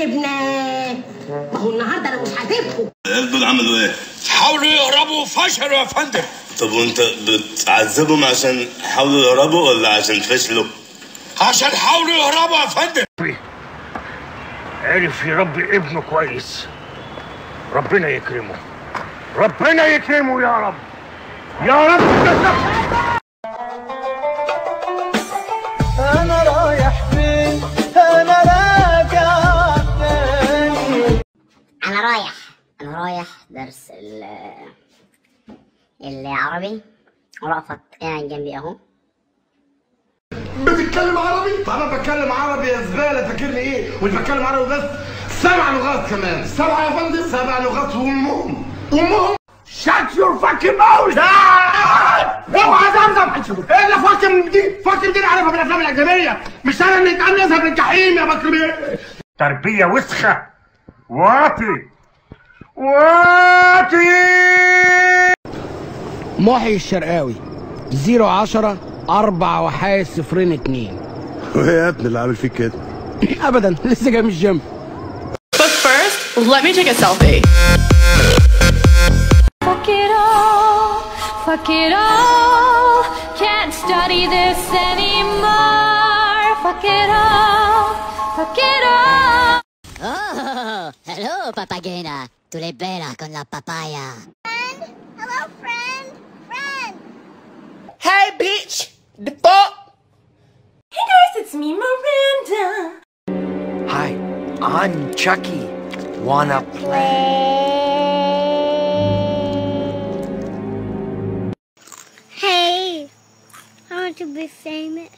جبناه. ما هو النهارده انا مش هسيبكم. العيال دول عملوا ايه؟ حاولوا يهربوا وفشلوا يا فندم. طب وانت بتعذبهم عشان حاولوا يهربوا ولا عشان فشلوا؟ عشان حاولوا يهربوا يا فندم. عرف يربي ابنه كويس، ربنا يكرمه، ربنا يكرمه يا رب، يا رب. أنا رايح فين؟ أنا راجع تاني. أنا رايح درس العربي، ورأفت قاعد جنبي أهو. بتتكلم عربي؟ أنا بتكلم عربي يا زبالة، فاكرني إيه؟ مش بتكلم عربي بس، 7 لغات كمان. 7 يا فندم، 7 لغات وأمهم. Shut your fucking mouth! اوعى زمزم! ايه اللي فاكر دي؟ فاكر دي عارفها من الافلام الاجنبيه، مش انا اللي اتقال يذهب للجحيم يا بكر. تربيه وسخه، واطي محي الشرقاوي 010 4 وحايد 02. وايه يا ابني اللي عامل فيك كده؟ ابدا، لسه جاي من الجيم. But first, let me take a selfie. Fuck it all, can't study this anymore. Fuck it all. Oh, hello Papagena, tu l'hai bella con la papaya. Friend, hello friend. Hey bitch, the fuck? Hey guys, it's me, Miranda. Hi, I'm Chucky. Wanna play? Hey, I want to be famous.